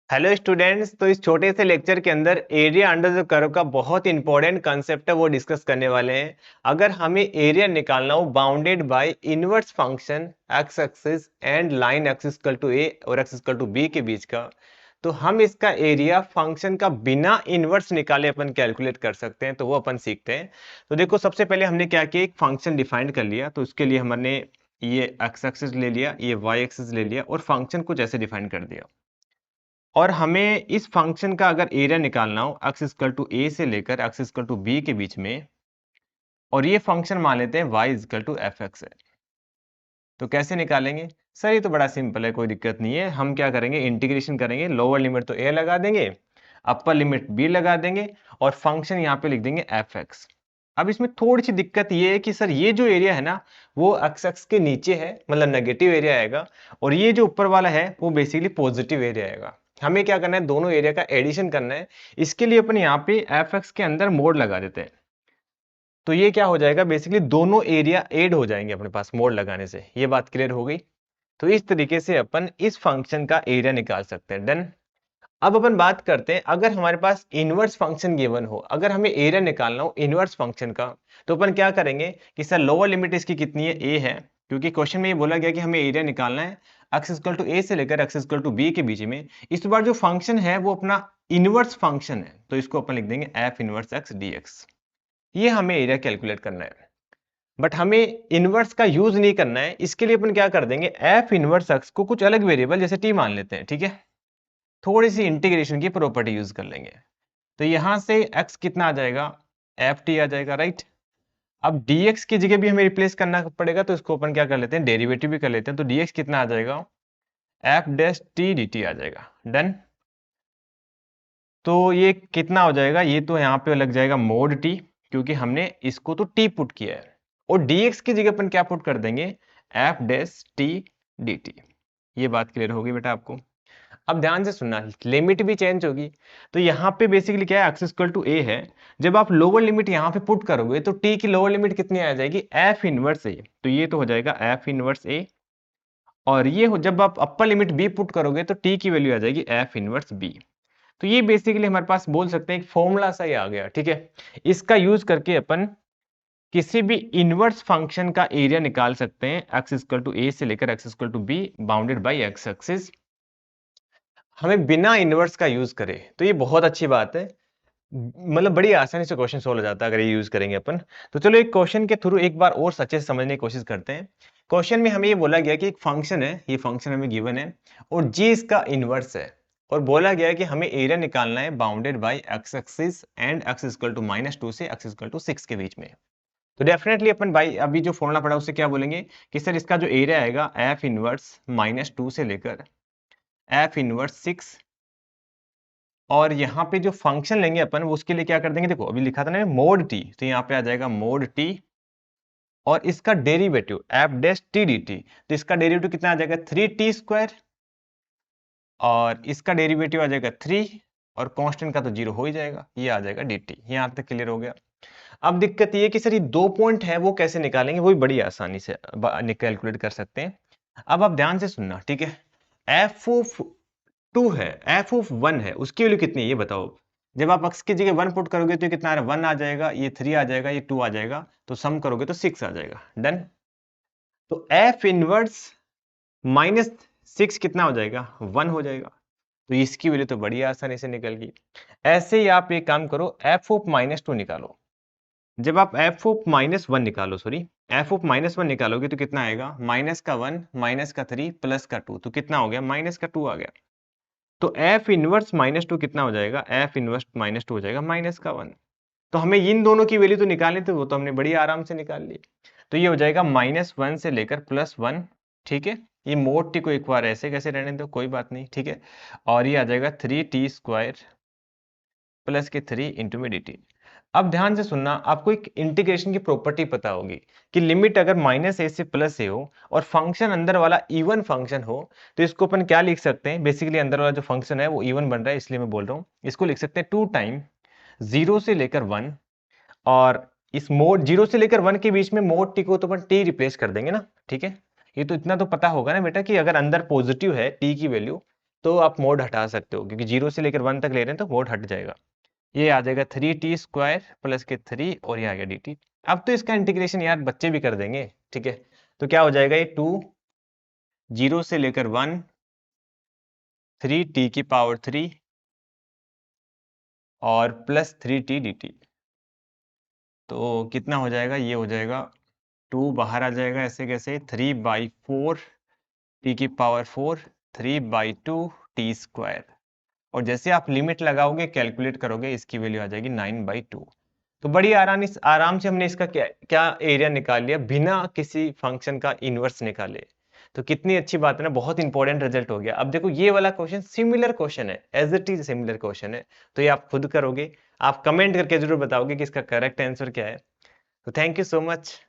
Hello students. तो इस छोटे से लेक्चर के अंदर एरिया अंडर द कर्व का बहुत इंपॉर्टेंट कंसेप्ट है वो डिस्कस करने वाले हैं। अगर हमें एरिया निकालना हो bounded by inverse function X axis and line X equal to A और एक्स इक्वल टू बी के बीच का, तो हम इसका एरिया फंक्शन का बिना इनवर्स निकाले अपन कैलकुलेट कर सकते हैं। तो वो अपन सीखते हैं। तो देखो, सबसे पहले हमने क्या किया, एक फंक्शन डिफाइन कर लिया। तो उसके लिए हमने ये एक्स एक्सिस ले लिया, ये वाई एक्सिस ले लिया और फंक्शन कुछ ऐसे डिफाइन कर दिया। और हमें इस फंक्शन का अगर एरिया निकालना हो एक्स इक्वल टू ए से लेकर एक्स इक्वल टू बी के बीच में, और ये फंक्शन मान लेते हैं y equal to F X है, तो कैसे निकालेंगे? सर ये तो बड़ा सिंपल है, कोई दिक्कत नहीं है। हम क्या करेंगे, इंटीग्रेशन करेंगे। लोअर लिमिट तो a लगा देंगे, अपर लिमिट b लगा देंगे और फंक्शन यहाँ पे लिख देंगे एफ एक्स। अब इसमें थोड़ी सी दिक्कत ये है कि सर ये जो एरिया है ना, वो एक्स एक्स के नीचे है, मतलब नेगेटिव एरिया आएगा, और ये जो ऊपर वाला है वो बेसिकली पॉजिटिव एरिया आएगा। हमें क्या करना है, दोनों एरिया का एडिशन करना है। इसके लिए अपन यहाँ पे एफ एक्स के अंदर मोड लगा देते हैं। तो ये क्या हो जाएगा, बेसिकली दोनों एरिया ऐड हो जाएंगे अपने पास मोड लगाने से। ये बात क्लियर हो गई? तो इस तरीके से अपन इस फंक्शन का एरिया निकाल सकते हैं। डन। अब अपन बात करते हैं, अगर हमारे पास इनवर्स फंक्शन गिवन हो, अगर हमें एरिया निकालना हो इनवर्स फंक्शन का, तो अपन क्या करेंगे कि सर लोअर लिमिट इसकी कितनी है, ए है, क्योंकि क्वेश्चन में ये बोला गया कि हमें एरिया निकालना है एक्स इक्वल टू ए से लेकर एक्स इक्वल टू बी के बीच में। इस बार जो फंक्शन है वो अपना इनवर्स फंक्शन है, तो इसको अपन लिख देंगे F inverse x D x. ये हमें एरिया कैलकुलेट करना है, बट हमें इनवर्स का यूज नहीं करना है। इसके लिए अपन क्या कर देंगे, एफ इनवर्स एक्स को कुछ अलग वेरिएबल जैसे टी मान लेते हैं। ठीक है, थोड़ी सी इंटीग्रेशन की प्रॉपर्टी यूज कर लेंगे। तो यहां से x कितना आ जाएगा, एफ टी आ जाएगा, राइट। अब dx की जगह भी हमें रिप्लेस करना पड़ेगा, तो इसको अपन क्या कर लेते हैं, डेरिवेटिव भी कर लेते हैं। तो dx कितना आ जाएगा, F dash T D T आ जाएगा। डन। तो ये कितना हो जाएगा, ये तो यहाँ पे लग जाएगा मोड टी, क्योंकि हमने इसको तो टी पुट किया है। और dx की जगह अपन क्या पुट कर देंगे, F dash T D T. ये बात क्लियर होगी बेटा आपको? अब ध्यान से सुनना, लिमिट भी चेंज होगी। तो यहाँ पे बेसिकली क्या है, एक्स इक्वल टू ए है। जब आप लोअर लिमिट यहाँ पे पुट करोगे तो टी की लोअर लिमिट कितनी आ जाएगी, एफ इनवर्स ए। तो ये तो हो जाएगा एफ इनवर्स ए। और ये हो, जब आप अपर लिमिट बी पुट करोगे तो टी की वैल्यू आ जाएगी एफ इनवर्स बी। तो ये बेसिकली हमारे पास बोल सकते हैं एक फॉर्मूला सा ही आ गया। ठीक है, इसका यूज करके अपन किसी भी इनवर्स फंक्शन का एरिया निकाल सकते हैं एक्स इक्वल टू ए से लेकर X equal to B bounded by X axis, हमें बिना इनवर्स का यूज करें। तो ये बहुत अच्छी बात है, मतलब बड़ी आसानी से क्वेश्चन सोल्व हो जाता है अगर ये यूज करेंगे अपन। तो चलो एक क्वेश्चन के थ्रू एक बार और अच्छे से समझने की कोशिश करते हैं। क्वेश्चन में हमें ये बोला गया कि एक फंक्शन है, ये फंक्शन हमें गिवन है और जी इसका इनवर्स है, और बोला गया है कि हमें एरिया निकालना है bounded by X axis and X equal to -2 से एक्स इक्वल टू 6 के बीच में। तो डेफिनेटली अपन भाई अभी जो फॉर्मूला पड़ा उससे क्या बोलेंगे कि सर इसका जो एरिया आएगा एफ इनवर्स -2 से लेकर एफ इनवर्स 6। और यहाँ पे जो फंक्शन लेंगे अपन वो उसके लिए क्या कर देंगे, देखो अभी लिखा था ना मोड टी, तो यहाँ पे आ जाएगा मोड टी और इसका derivative F dash T D T. तो इसका डेरिवेटिव कितना आ जाएगा, 3t² और इसका डेरिवेटिव आ जाएगा 3 और कांस्टेंट का तो 0 हो ही जाएगा, ये आ जाएगा dt। यहाँ तक क्लियर हो गया? अब दिक्कत ये है कि सर ये 2 पॉइंट है वो कैसे निकालेंगे, वो भी बड़ी आसानी से कैलकुलेट कर सकते हैं। अब आप ध्यान से सुनना, ठीक है। एफ ऑफ 2 है, एफ ऑफ 1 है, उसकी वैल्यू कितनी है ये बताओ। जब आप x की जगह 1 पुट करोगे तो ये कितना आ रहा है, 1 आ जाएगा, ये 3 आ जाएगा, ये 2 आ जाएगा, तो सम करोगे तो 6 आ जाएगा। डन। तो f इनवर्स -6 कितना हो जाएगा, 1 हो जाएगा। तो इसकी वैल्यू तो बड़ी आसानी से निकल गई। ऐसे ही आप एक काम करो, f ऑफ -2 निकालो। जब आप f ऑफ -1 निकालो, सॉरी f ऑफ -1 निकालोगे तो कितना आएगा, माइनस का 1 माइनस का 3 प्लस का 2, तो कितना हो गया, माइनस का 2 आ गया। तो f इनवर्स -2 कितना हो जाएगा, f इनवर्स -2 हो जाएगा माइनस का 1। तो हमें इन दोनों की वैल्यू तो निकालनी थी, वो तो हमने बड़ी आराम से निकाल ली। तो ये हो जाएगा -1 से लेकर +1। ठीक है, ये मोड टी को एक बार ऐसे कैसे रहने दो, कोई बात नहीं, ठीक है। और ये आ जाएगा 3t² प्लस के 3 इंटू में dt। अब ध्यान से सुनना, आपको एक इंटीग्रेशन की प्रॉपर्टी पता होगी कि लिमिट अगर -a से +a हो और फंक्शन अंदर वाला इवन फंक्शन हो, तो इसको अपन क्या लिख सकते हैं, बेसिकली अंदर वाला जो फंक्शन है वो इवन बन रहा है इसलिए मैं बोल रहा हूँ, इसको लिख सकते हैं 2 टाइम 0 से लेकर 1। और इस मोड 0 से लेकर 1 के बीच में मोड टी को तो अपन टी रिप्लेस कर देंगे ना, ठीक है। ये तो इतना तो पता होगा ना बेटा कि अगर अंदर पॉजिटिव है टी की वैल्यू, तो आप मोड हटा सकते हो, क्योंकि 0 से लेकर 1 तक ले रहे हैं तो मोड हट जाएगा। ये आ जाएगा 3t² प्लस के 3 और ये आ गया dt। अब तो इसका इंटीग्रेशन यार बच्चे भी कर देंगे, ठीक है। तो क्या हो जाएगा, ये 2 0 से लेकर 1 3t³ और प्लस 3t dt। तो कितना हो जाएगा, ये हो जाएगा 2 बाहर आ जाएगा ऐसे कैसे, 3/4 t⁴ 3/2 t²। और जैसे आप लिमिट लगाओगे कैलकुलेट करोगे, इसकी वैल्यू आ जाएगी 9/2। तो बड़ी आराम से हमने इसका क्या एरिया निकाल लिया बिना किसी फंक्शन का इनवर्स निकाले। तो कितनी अच्छी बात है ना, बहुत इंपॉर्टेंट रिजल्ट हो गया। अब देखो ये वाला क्वेश्चन सिमिलर क्वेश्चन है, as it is similar question है। तो ये आप खुद करोगे, आप कमेंट करके जरूर बताओगे कि इसका करेक्ट आंसर क्या है। तो थैंक यू सो मच।